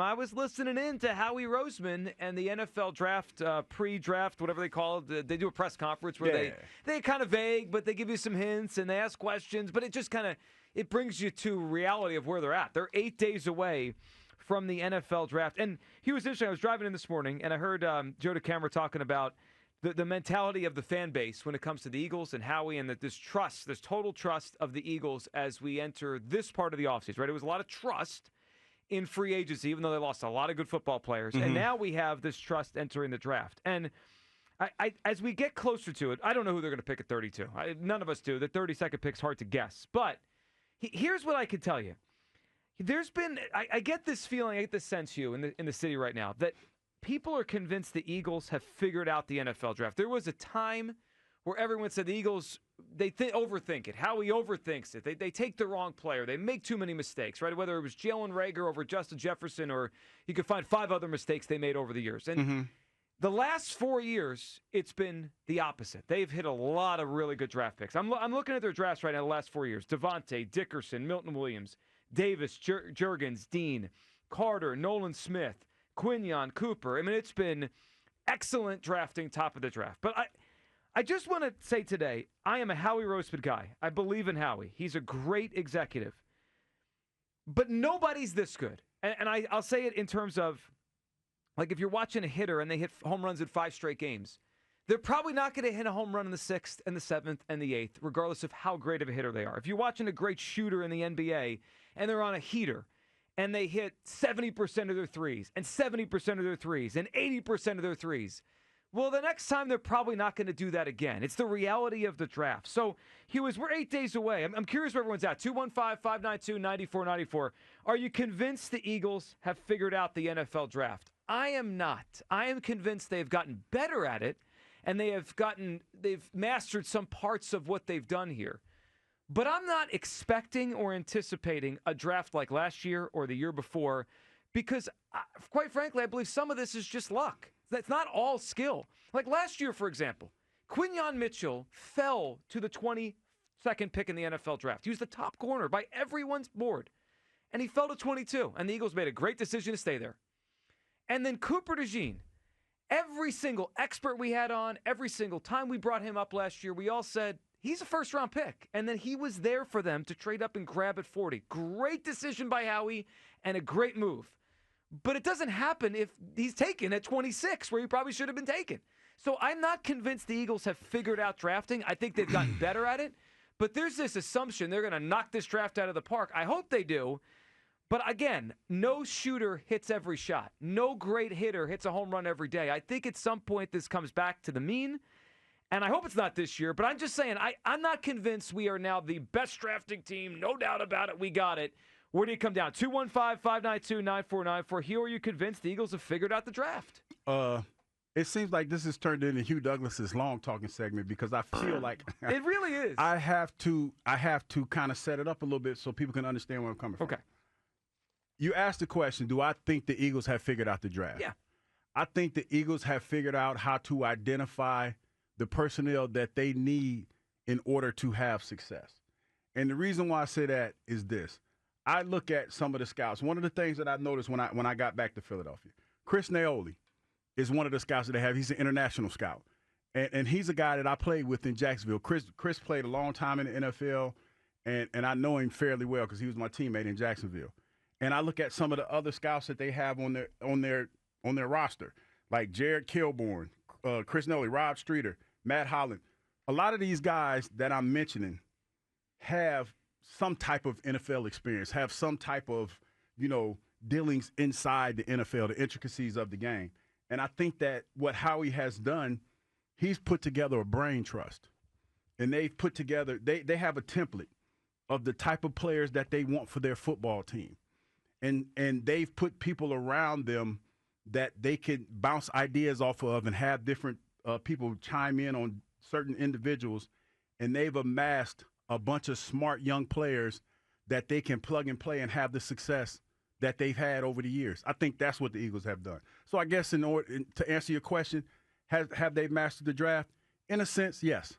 I was listening in to Howie Roseman and the NFL draft, pre-draft, whatever they call it. They do a press conference where they kind of vague, but they give you some hints and they ask questions. But it just kind of it brings you to reality of where they're at. They're 8 days away from the NFL draft. And he was interesting. I was driving in this morning and I heard Joe DeCamera talking about the mentality of the fan base when it comes to the Eagles and Howie, and that this total trust of the Eagles as we enter this part of the offseason. Right, it was a lot of trust in free agency, even though they lost a lot of good football players. And now we have this trust entering the draft. And I as we get closer to it, I don't know who they're going to pick at 32. None of us do. The 32nd pick's hard to guess. But here's what I can tell you. There's been, I get this feeling, I get this sense, Hugh, in the city right now, that people are convinced the Eagles have figured out the NFL draft. There was a time where everyone said the Eagles, they overthink it. Howie overthinks it. They take the wrong player. They make too many mistakes, right? Whether it was Jalen Reagor over Justin Jefferson, or you could find 5 other mistakes they made over the years. And the last 4 years, it's been the opposite. They've hit a lot of really good draft picks. I'm looking at their drafts right now the last 4 years. Devontae, Dickerson, Milton Williams, Davis, Juergens, Dean, Carter, Nolan Smith, Quinyon, Cooper. I mean, it's been excellent drafting, top of the draft. But I just want to say today, I am a Howie Roseman guy. I believe in Howie. He's a great executive. But nobody's this good. And I'll say it in terms of, like, if you're watching a hitter and they hit home runs in 5 straight games, they're probably not going to hit a home run in the 6th and the 7th and the 8th, regardless of how great of a hitter they are. If you're watching a great shooter in the NBA and they're on a heater and they hit 70% of their threes and 70% of their threes and 80% of their threes, well, the next time they're probably not going to do that again. It's the reality of the draft. So, Hugh, as we're 8 days away, I'm curious where everyone's at. 215-592-9494. Are you convinced the Eagles have figured out the NFL draft? I am not. I am convinced they've gotten better at it, and they've mastered some parts of what they've done here. But I'm not expecting or anticipating a draft like last year or the year before, because, quite frankly, I believe some of this is just luck. That's not all skill. Like last year, for example, Quinyon Mitchell fell to the 22nd pick in the NFL draft. He was the top corner by everyone's board, and he fell to 22, and the Eagles made a great decision to stay there. And then Cooper Dejean, every single expert we had on, every single time we brought him up last year, we all said, he's a first-round pick. And then he was there for them to trade up and grab at 40. Great decision by Howie and a great move. But it doesn't happen if he's taken at 26, where he probably should have been taken. So I'm not convinced the Eagles have figured out drafting. I think they've gotten better at it. But there's this assumption they're going to knock this draft out of the park. I hope they do. But again, no shooter hits every shot. No great hitter hits a home run every day. I think at some point this comes back to the mean. And I hope it's not this year. But I'm just saying, I'm not convinced we are now the best drafting team. No doubt about it. We got it. Where do you come down? 215-592-9494. Hugh, are you convinced the Eagles have figured out the draft? It seems like this has turned into Hugh Douglas's long talking segment, because I feel like it really is. I have to kind of set it up a little bit so people can understand where I'm coming from. Okay. You asked the question, do I think the Eagles have figured out the draft? Yeah. I think the Eagles have figured out how to identify the personnel that they need in order to have success. And the reason why I say that is this. I look at some of the scouts. One of the things that I noticed when I got back to Philadelphia, Chris Naoli is one of the scouts that they have. He's an international scout. And he's a guy that I played with in Jacksonville. Chris played a long time in the NFL, and I know him fairly well because he was my teammate in Jacksonville. And I look at some of the other scouts that they have on their roster, like Jared Kilborn, Chris Naoli, Rob Streeter, Matt Holland. A lot of these guys that I'm mentioning have some type of NFL experience, have some type of, dealings inside the NFL, the intricacies of the game. And I think that what Howie has done, he's put together a brain trust. And they've put together, they have a template of the type of players that they want for their football team. And they've put people around them that they can bounce ideas off of and have different people chime in on certain individuals. And they've amassed a bunch of smart young players that they can plug and play and have the success that they've had over the years. I think that's what the Eagles have done. So I guess in order to answer your question, have they mastered the draft? In a sense, yes,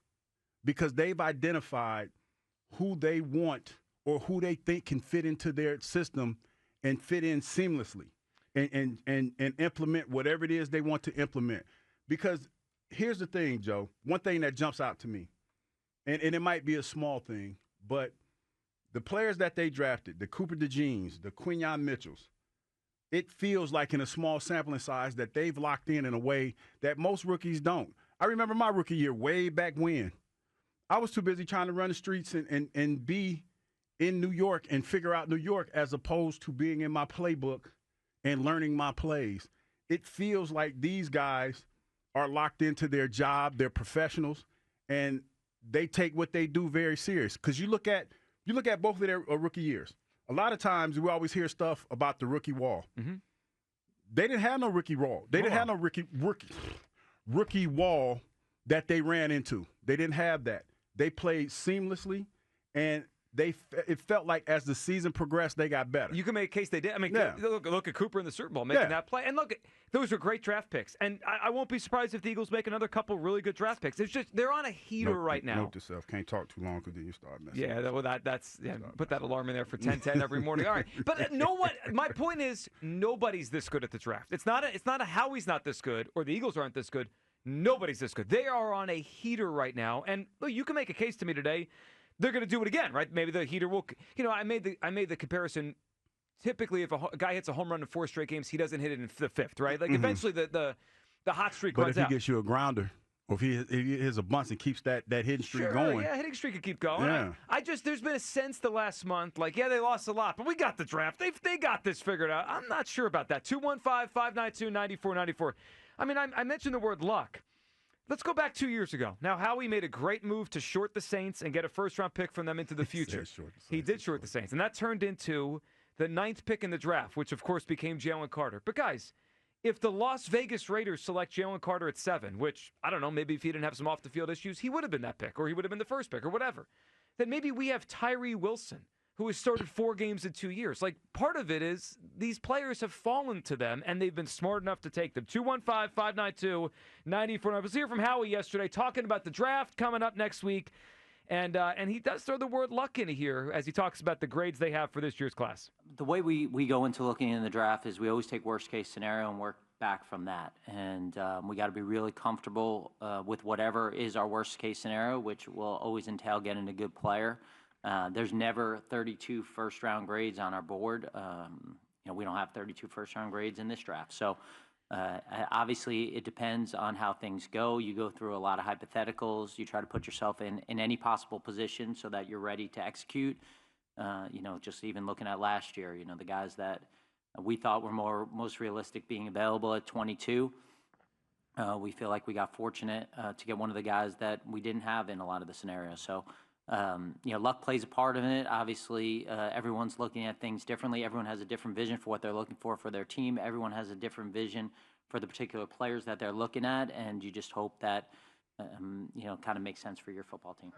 because they've identified who they want or who they think can fit into their system and fit in seamlessly. and implement whatever it is they want to implement. Because here's the thing, Joe. One thing that jumps out to me, and it might be a small thing, but the players that they drafted, the Cooper Dejeans, the Quinyon Mitchells, it feels like in a small sampling size that they've locked in a way that most rookies don't. I remember my rookie year way back when. I was too busy trying to run the streets and be in New York and figure out New York as opposed to being in my playbook and learning my plays. It feels like these guys are locked into their job, they're professionals, and they take what they do very serious. Because you look at both of their rookie years. A lot of times we always hear stuff about the rookie wall. Mm-hmm. They didn't have no rookie wall. They didn't have no rookie wall that they ran into. They didn't have that. They played seamlessly, and it felt like as the season progressed, they got better. You can make a case they did. I mean, look at Cooper in the Super Bowl making that play. And look, those were great draft picks. And I won't be surprised if the Eagles make another couple really good draft picks. It's just they're on a heater right now. Note to self, can't talk too long because then you start messing. Yeah, put that alarm in there for 10:10 every morning. All right, but my point is nobody's this good at the draft. It's not a Howie's not this good or the Eagles aren't this good. Nobody's this good. They are on a heater right now. And look, you can make a case to me today. They're going to do it again, right? Maybe the heater will. I made the comparison. Typically, if a guy hits a home run in 4 straight games, he doesn't hit it in the 5th, right? Like eventually, the hot streak runs out. But if he gets you a grounder, or if he hits a bunch and keeps that hitting streak going, hitting streak could keep going. Yeah. There's been a sense the last month, like they lost a lot, but we got the draft. They got this figured out. I'm not sure about that. 215-592-9494. I mean, I mentioned the word luck. Let's go back 2 years ago. Now, Howie made a great move to short the Saints and get a first-round pick from them into the future. He did short the Saints, and that turned into the 9th pick in the draft, which, of course, became Jalen Carter. But, guys, if the Las Vegas Raiders select Jalen Carter at 7, which, I don't know, maybe if he didn't have some off-the-field issues, he would have been that pick, or he would have been the first pick, or whatever, then maybe we have Tyree Wilson, who has started 4 games in 2 years. Like, part of it is these players have fallen to them, and they've been smart enough to take them. 215-592-94. I was here from Howie yesterday talking about the draft coming up next week, and he does throw the word luck into here as he talks about the grades they have for this year's class. The way we go into looking in the draft is we always take worst-case scenario and work back from that. And we got to be really comfortable with whatever is our worst-case scenario, which will always entail getting a good player. There's never 32 first-round grades on our board. We don't have 32 first-round grades in this draft. So, obviously, it depends on how things go. You go through a lot of hypotheticals. You try to put yourself in any possible position so that you're ready to execute. Just even looking at last year, the guys that we thought were most realistic being available at 22, we feel like we got fortunate to get one of the guys that we didn't have in a lot of the scenarios. So, luck plays a part in it. Obviously, everyone's looking at things differently. Everyone has a different vision for what they're looking for their team. Everyone has a different vision for the particular players that they're looking at, and you just hope that, kind of makes sense for your football team.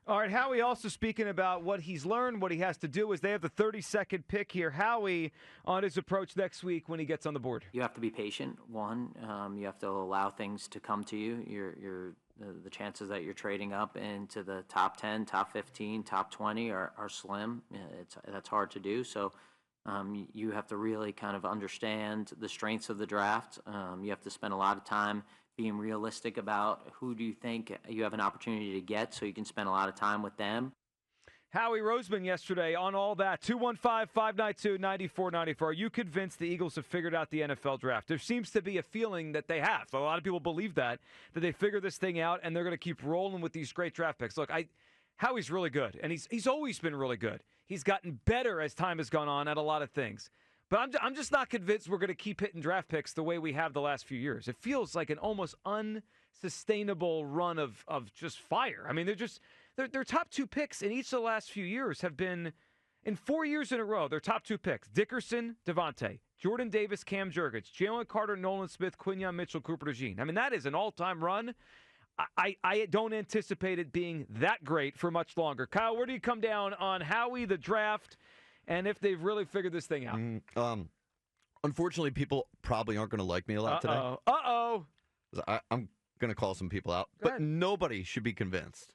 All right, Howie also speaking about what he's learned, what he has to do, is they have the 32nd pick here. Howie on his approach next week when he gets on the board. You have to be patient, one. You have to allow things to come to you. The chances that you're trading up into the top 10, top 15, top 20 are slim. That's hard to do. So you have to really kind of understand the strengths of the draft. You have to spend a lot of time being realistic about who do you think you have an opportunity to get so you can spend a lot of time with them. Howie Roseman yesterday on all that. 215-592-9494. Are you convinced the Eagles have figured out the NFL draft? There seems to be a feeling that they have. A lot of people believe that they figured this thing out and they're going to keep rolling with these great draft picks. Look, Howie's really good, and he's always been really good. He's gotten better as time has gone on at a lot of things. But I'm just not convinced we're going to keep hitting draft picks the way we have the last few years. It feels like an almost unsustainable run of just fire. I mean, their top 2 picks in each of the last few years have been, in 4 years in a row, their top 2 picks. Dickerson, Devontae, Jordan Davis, Cam Jurgens, Jalen Carter, Nolan Smith, Quinyon Mitchell, Cooper Dejean. I mean, that is an all-time run. I don't anticipate it being that great for much longer. Kyle, where do you come down on Howie, the draft, and if they've really figured this thing out? Unfortunately, people probably aren't going to like me a lot today. I'm going to call some people out. But nobody should be convinced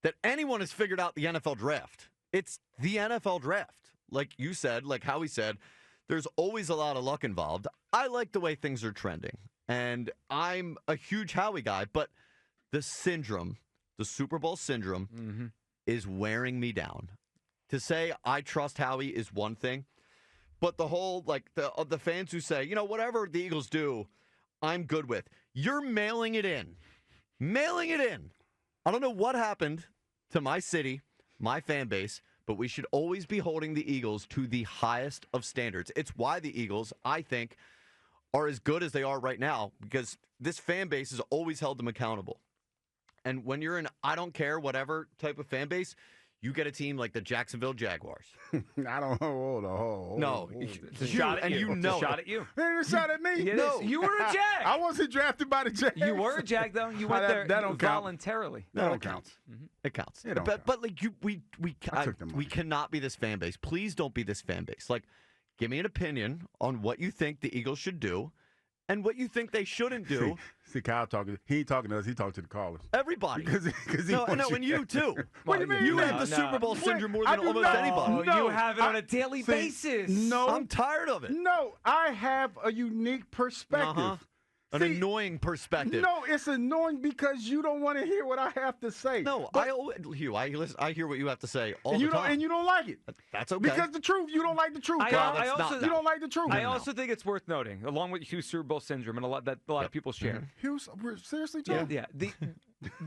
that anyone has figured out the NFL draft. It's the NFL draft. Like you said, like Howie said, there's always a lot of luck involved. I like the way things are trending, and I'm a huge Howie guy, but the syndrome, the Super Bowl syndrome, is wearing me down. To say I trust Howie is one thing, but the whole, like, the fans who say, whatever the Eagles do, I'm good with. You're mailing it in. Mailing it in. I don't know what happened to my city, my fan base, but we should always be holding the Eagles to the highest of standards. It's why the Eagles, I think, are as good as they are right now, because this fan base has always held them accountable. And when you're an I don't care, whatever type of fan base, you get a team like the Jacksonville Jaguars. I don't hold on. No, it's a shot at you. It's a shot at you. They ain't a shot at me. No, you were a Jag. I wasn't drafted by the Jags. You were a Jag, though. You went there that don't voluntarily. That don't count. It counts. It don't count. But like we cannot be this fan base. Please don't be this fan base. Like, give me an opinion on what you think the Eagles should do and what you think they shouldn't do. See, Kyle talking. He ain't talking to us. He talking to the callers. Everybody. Because and you too. What do you mean? You have the Super Bowl syndrome more than almost anybody. You have it on a daily basis. No. I'm tired of it. No, I have a unique perspective. An annoying perspective. No, it's annoying because you don't want to hear what I have to say. No, I hear what you have to say all the time. And you don't like it. That's okay. Because the truth, you don't like the truth. You don't like the truth. I also think it's worth noting, along with Hughes Super Bowl syndrome, and a lot of people share. Hughes, seriously, Joe? Yeah.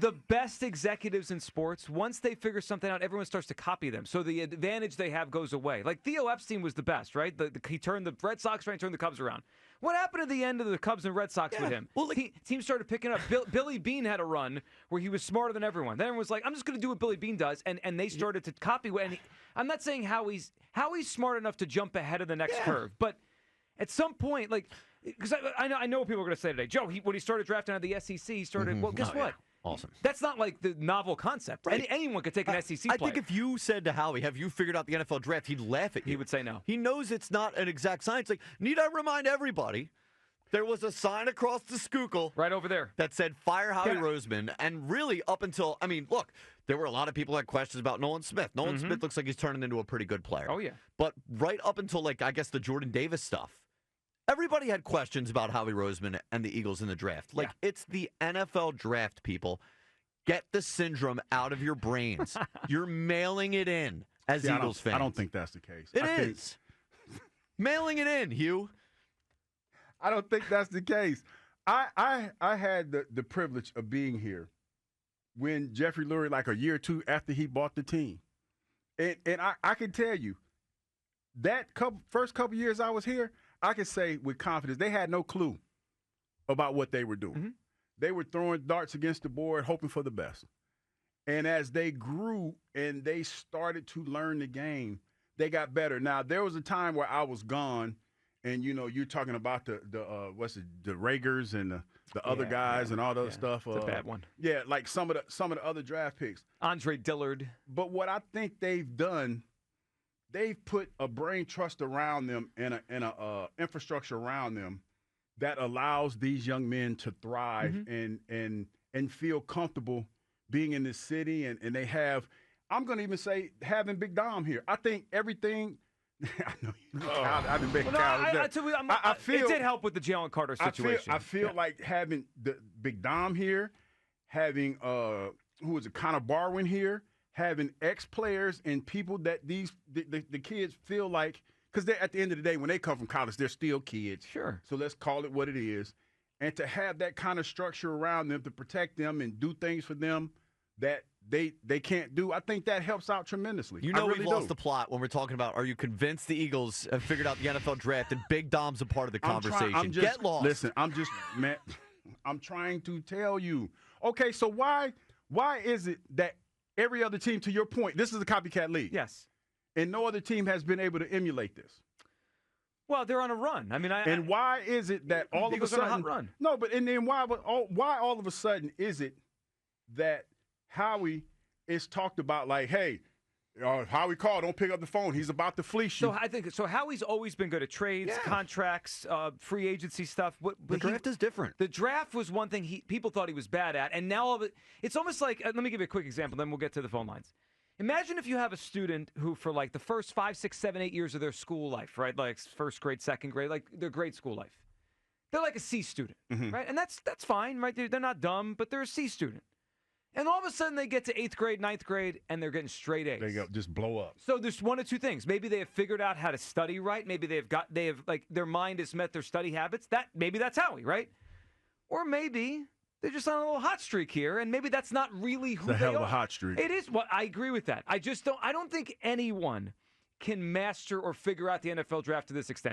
The best executives in sports, once they figure something out, everyone starts to copy them. So the advantage they have goes away. Like Theo Epstein was the best, right? He turned the Red Sox around, turned the Cubs around. What happened at the end of the Cubs and Red Sox with him? Well, teams started picking up. Billy Beane had a run where he was smarter than everyone. Then everyone was like, I'm just going to do what Billy Beane does. And they started to copy. I'm not saying Howie's smart enough to jump ahead of the next curve. But at some point, like, because I know what people are going to say today. Joe, when he started drafting out of the SEC, he started, well, guess what? Yeah. Awesome. That's not like the novel concept. Right. Anyone could take an SEC player. I think if you said to Howie, have you figured out the NFL draft, he'd laugh at you. He would say no. He knows it's not an exact science. Like, need I remind everybody, there was a sign across the Schuylkill right over there that said, fire Howie Roseman. And really up until, look, there were a lot of people that had questions about Nolan Smith. Nolan Smith looks like he's turning into a pretty good player. Oh, yeah. But right up until, I guess the Jordan Davis stuff, everybody had questions about Howie Roseman and the Eagles in the draft. It's the NFL draft, people. Get the syndrome out of your brains. You're mailing it in as Eagles fans. I don't think that's the case. It is. Mailing it in, Hugh. I don't think that's the case. I had the privilege of being here when Jeffrey Lurie, like a year or two after he bought the team. And I can tell you, that first couple years I was here, I can say with confidence, they had no clue about what they were doing. Mm-hmm. They were throwing darts against the board, hoping for the best. And as they grew and they started to learn the game, they got better. Now, there was a time where I was gone, and, you're talking about the Ragers and the other guys and all that stuff. It's a bad one. Yeah, like some of the other draft picks. Andre Dillard. But what I think they've done, they've put a brain trust around them and a infrastructure around them that allows these young men to thrive and feel comfortable being in this city. And they have, I'm going to even say, having Big Dom here. I think everything – I know you I've been making I feel it did help with the Jalen Carter situation. I feel like having the Big Dom here, having who was it, Connor Barwin here, having ex-players and people that the kids feel like – because at the end of the day, when they come from college, they're still kids. Sure. So let's call it what it is. And to have that kind of structure around them to protect them and do things for them that they can't do, I think that helps out tremendously. We've lost the plot when we're talking about, are you convinced the Eagles have figured out the NFL draft and Big Dom's a part of the conversation? Get lost. Listen, I'm trying to tell you. Okay, so why is it that every other team, to your point, this is a copycat league? Yes. And no other team has been able to emulate this. Well, they're on a run. Why is it that all of a sudden? On a hot run. No, but and then why all of a sudden is it that Howie is talked about like, hey, Howie called, don't pick up the phone. He's about to fleece you. So I think Howie's always been good at trades, contracts, free agency stuff. The draft is different. The draft was one thing people thought he was bad at, and now it's almost like let me give you a quick example, then we'll get to the phone lines. Imagine if you have a student who, for like the first 5, 6, 7, 8 years of their school life, right? Like first grade, second grade, like their grade school life. They're like a C student, right? And that's fine, right? They're not dumb, but they're a C student. And all of a sudden they get to 8th grade, 9th grade, and they're getting straight A's. They go just blow up. So there's one of two things. Maybe they have figured out how to study right. Maybe they have like their mind has met their study habits. Maybe that's Howie, right? Or maybe they're just on a little hot streak here, and maybe that's not really who they are. It's a hell of a hot streak. It is. Well, I agree with that. I don't think anyone can master or figure out the NFL draft to this extent.